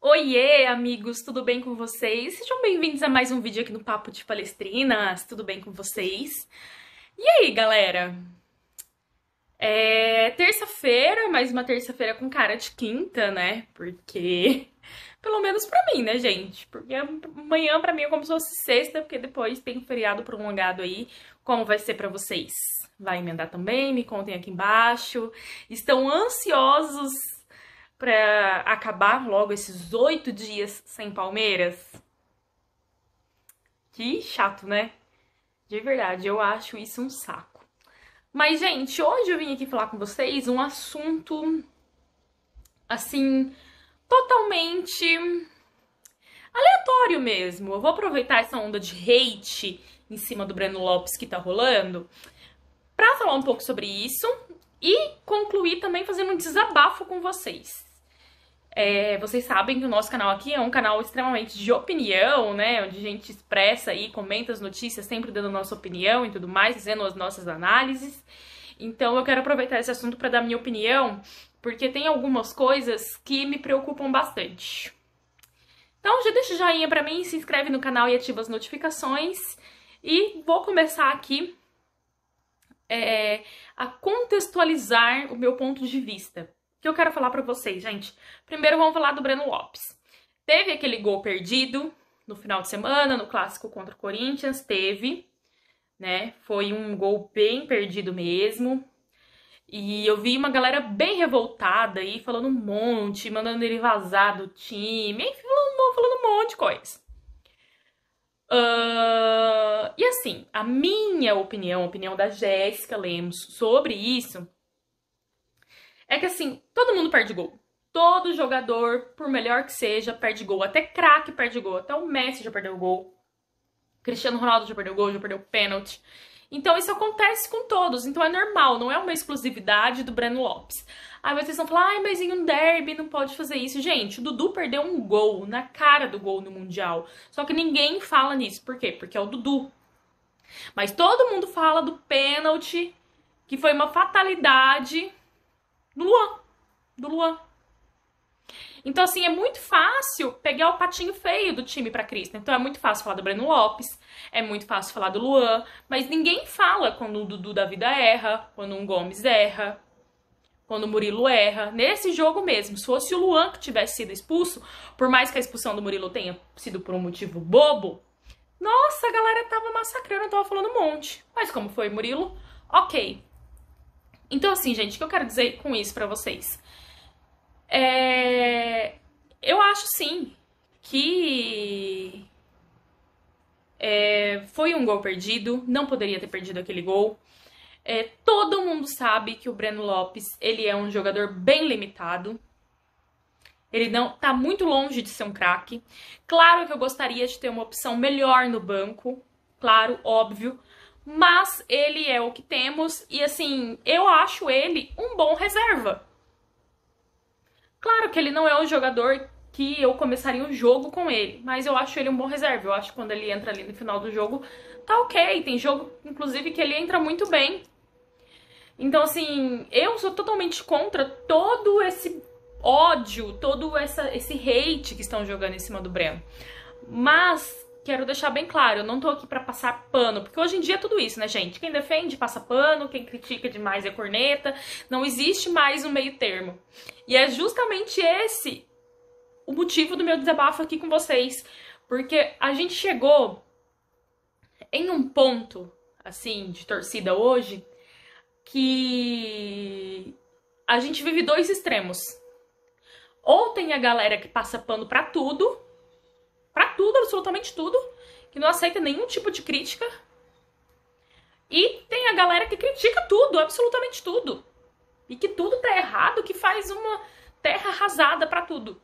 Oiê, amigos, tudo bem com vocês? Sejam bem-vindos a mais um vídeo aqui no Papo de Palestrinas, tudo bem com vocês? E aí, galera? É terça-feira, mais uma terça-feira com cara de quinta, né? Porque, pelo menos pra mim, né, gente? Porque amanhã pra mim é como se fosse sexta, porque depois tem um feriado prolongado aí. Como vai ser pra vocês? Vai emendar também? Me contem aqui embaixo. Estão ansiosos pra acabar logo esses 8 dias sem Palmeiras? Que chato, né? De verdade, eu acho isso um saco. Mas, gente, hoje eu vim aqui falar com vocês um assunto, assim, totalmente aleatório mesmo. Eu vou aproveitar essa onda de hate em cima do Breno Lopes que tá rolando pra falar um pouco sobre isso e concluir também fazendo um desabafo com vocês. Vocês sabem que o nosso canal aqui é um canal extremamente de opinião, né? Onde a gente expressa e comenta as notícias, sempre dando a nossa opinião e tudo mais, fazendo as nossas análises. Então eu quero aproveitar esse assunto para dar minha opinião, porque tem algumas coisas que me preocupam bastante. Então já deixa o joinha para mim, se inscreve no canal e ativa as notificações. E vou começar aqui a contextualizar o meu ponto de vista. Que eu quero falar pra vocês, gente. Primeiro vamos falar do Breno Lopes. Teve aquele gol perdido no final de semana, no clássico contra o Corinthians, teve, né? Foi um gol bem perdido mesmo. E eu vi uma galera bem revoltada aí, falando um monte, mandando ele vazar do time, enfim, falando um monte de coisa. E assim, a minha opinião, a opinião da Jéssica Lemos sobre isso, é que assim, todo mundo perde gol. Todo jogador, por melhor que seja, perde gol. Até craque perde gol. Até o Messi já perdeu gol. Cristiano Ronaldo já perdeu gol, já perdeu pênalti. Então isso acontece com todos. Então é normal, não é uma exclusividade do Breno Lopes. Aí vocês vão falar, ai, mas em um derby não pode fazer isso. Gente, o Dudu perdeu um gol na cara do gol no Mundial. Só que ninguém fala nisso. Por quê? Porque é o Dudu. Mas todo mundo fala do pênalti, que foi uma fatalidade do Luan. Então, assim, é muito fácil pegar o patinho feio do time pra Crista. Então, é muito fácil falar do Breno Lopes, é muito fácil falar do Luan, mas ninguém fala quando o Dudu da vida erra, quando um Gomes erra, quando o Murilo erra. Nesse jogo mesmo, se fosse o Luan que tivesse sido expulso, por mais que a expulsão do Murilo tenha sido por um motivo bobo, nossa, a galera tava massacrando, tava falando um monte. Mas como foi o Murilo, ok. Então, assim, gente, o que eu quero dizer com isso pra vocês? Eu acho, sim, que foi um gol perdido, não poderia ter perdido aquele gol. Todo mundo sabe que o Breno Lopes, ele é um jogador bem limitado. Ele não tá muito longe de ser um craque. Claro que eu gostaria de ter uma opção melhor no banco, claro, óbvio. Mas ele é o que temos e, assim, eu acho ele um bom reserva. Claro que ele não é um jogador que eu começaria um jogo com ele, mas eu acho ele um bom reserva. Eu acho que quando ele entra ali no final do jogo, tá ok. Tem jogo, inclusive, que ele entra muito bem. Então, assim, eu sou totalmente contra todo esse ódio, todo esse hate que estão jogando em cima do Breno. Mas quero deixar bem claro, eu não tô aqui pra passar pano, porque hoje em dia é tudo isso, né, gente? Quem defende passa pano, quem critica demais é corneta, não existe mais um meio termo. E é justamente esse o motivo do meu desabafo aqui com vocês, porque a gente chegou em um ponto, assim, de torcida hoje, que a gente vive dois extremos. Ou tem a galera que passa pano pra tudo, absolutamente tudo, que não aceita nenhum tipo de crítica. E tem a galera que critica tudo, absolutamente tudo. E que tudo tá errado, que faz uma terra arrasada pra tudo.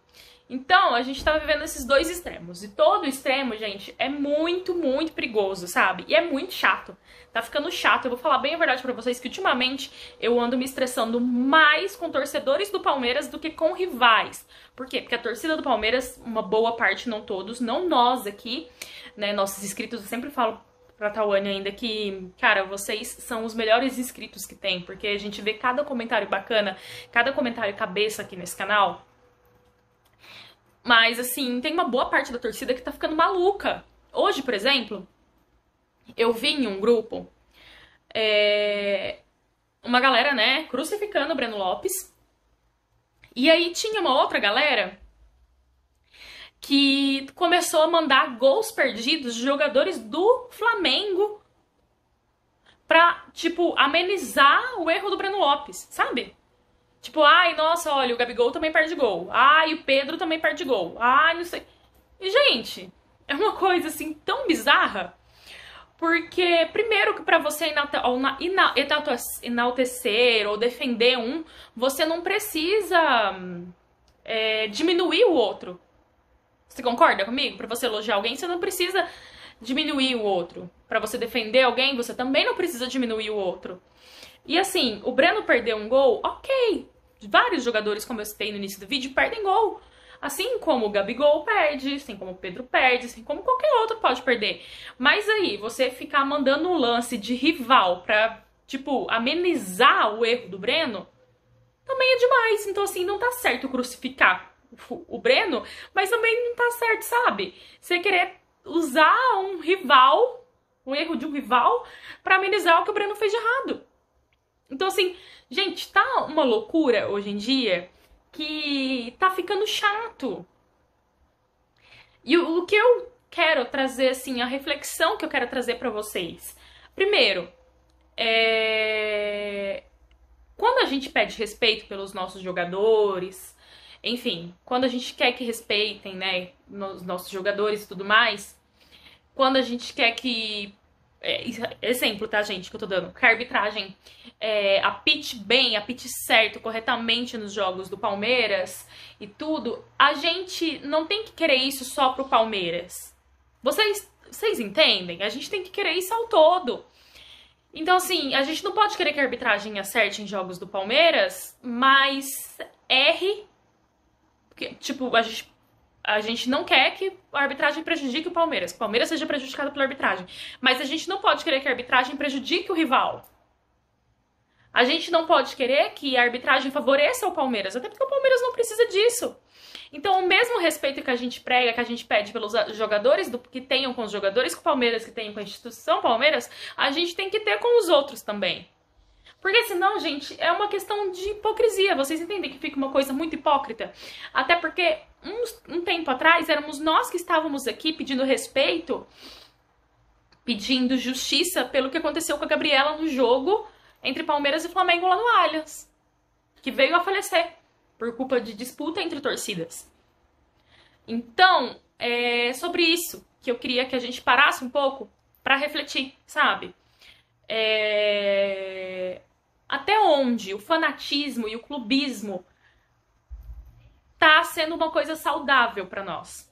Então, a gente tá vivendo esses dois extremos. E todo extremo, gente, é muito, muito perigoso, sabe? E é muito chato. Tá ficando chato. Eu vou falar bem a verdade pra vocês que ultimamente eu ando me estressando mais com torcedores do Palmeiras do que com rivais. Por quê? Porque a torcida do Palmeiras, uma boa parte, não todos, não nós aqui, né, nossos inscritos, eu sempre falo pra Tawane ainda que, cara, vocês são os melhores inscritos que tem, porque a gente vê cada comentário bacana, cada comentário cabeça aqui nesse canal. Mas, assim, tem uma boa parte da torcida que tá ficando maluca. Hoje, por exemplo, eu vi em um grupo uma galera, né, crucificando o Breno Lopes. E aí tinha uma outra galera que começou a mandar gols perdidos de jogadores do Flamengo pra, tipo, amenizar o erro do Breno Lopes, sabe? Tipo, ai, nossa, olha, o Gabigol também perde gol. Ai, o Pedro também perde gol. Ai, não sei. E, gente, é uma coisa, assim, tão bizarra. Porque, primeiro, que pra você enaltecer ou defender um, você não precisa diminuir o outro. Você concorda comigo? Pra você elogiar alguém, você não precisa diminuir o outro. Pra você defender alguém, você também não precisa diminuir o outro. E assim, o Breno perdeu um gol, ok. Vários jogadores, como eu citei no início do vídeo, perdem gol. Assim como o Gabigol perde, assim como o Pedro perde, assim como qualquer outro pode perder. Mas aí, você ficar mandando um lance de rival pra, tipo, amenizar o erro do Breno, também é demais. Então, assim, não tá certo crucificar o Breno, mas também não tá certo, sabe? Você querer usar um rival, um erro de um rival, pra amenizar o que o Breno fez de errado. Então, assim, gente, tá uma loucura hoje em dia que tá ficando chato. E o que eu quero trazer, assim, a reflexão que eu quero trazer pra vocês. Primeiro, quando a gente pede respeito pelos nossos jogadores, enfim, quando a gente quer que respeitem, né, os nossos jogadores e tudo mais, quando a gente quer que... exemplo, tá, gente, que eu tô dando. Que a arbitragem apite bem, apite certo, corretamente nos jogos do Palmeiras e tudo, a gente não tem que querer isso só pro Palmeiras. Vocês entendem? A gente tem que querer isso ao todo. Então, assim, a gente não pode querer que a arbitragem acerte em jogos do Palmeiras, mas erre. Porque, tipo, a gente não quer que a arbitragem prejudique o Palmeiras, que o Palmeiras seja prejudicado pela arbitragem. Mas a gente não pode querer que a arbitragem prejudique o rival. A gente não pode querer que a arbitragem favoreça o Palmeiras, até porque o Palmeiras não precisa disso. Então, o mesmo respeito que a gente prega, que a gente pede pelos jogadores, que tenham com os jogadores com o Palmeiras, que tenham com a instituição Palmeiras, a gente tem que ter com os outros também. Porque senão, gente, é uma questão de hipocrisia. Vocês entendem que fica uma coisa muito hipócrita? Até porque um tempo atrás éramos nós que estávamos aqui pedindo respeito, pedindo justiça pelo que aconteceu com a Gabriela no jogo entre Palmeiras e Flamengo lá no Allianz, que veio a falecer por culpa de disputa entre torcidas. Então, é sobre isso que eu queria que a gente parasse um pouco pra refletir, sabe? Até onde o fanatismo e o clubismo tá sendo uma coisa saudável pra nós.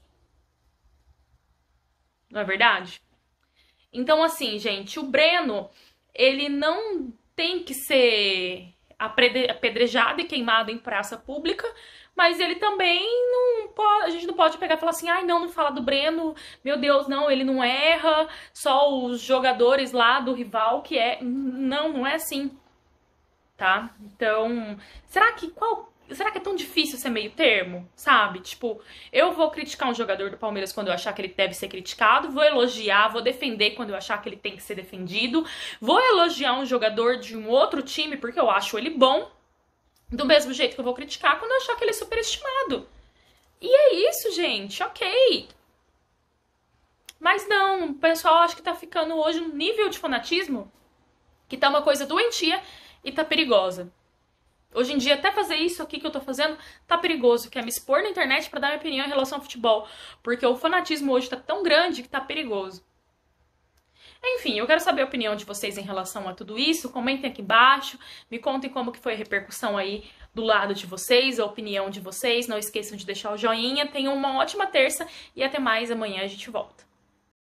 Não é verdade? Então, assim, gente, o Breno, ele não tem que ser apedrejado e queimado em praça pública, mas ele também não pode, a gente não pode pegar e falar assim, ai, não fala do Breno, meu Deus, não, ele não erra, só os jogadores lá do rival que é... Não é assim, tá? Então, será que é tão difícil ser meio termo, sabe? Tipo, eu vou criticar um jogador do Palmeiras quando eu achar que ele deve ser criticado, vou elogiar, vou defender quando eu achar que ele tem que ser defendido, vou elogiar um jogador de um outro time porque eu acho ele bom, do mesmo jeito que eu vou criticar quando eu achar que ele é superestimado. E é isso, gente, ok. Mas não, o pessoal acho que tá ficando hoje um nível de fanatismo que tá uma coisa doentia e tá perigosa. Hoje em dia, até fazer isso aqui que eu tô fazendo tá perigoso, que é me expor na internet pra dar minha opinião em relação ao futebol. Porque o fanatismo hoje tá tão grande que tá perigoso. Enfim, eu quero saber a opinião de vocês em relação a tudo isso. Comentem aqui embaixo, me contem como que foi a repercussão aí do lado de vocês, a opinião de vocês. Não esqueçam de deixar o joinha. Tenham uma ótima terça e até mais. Amanhã a gente volta.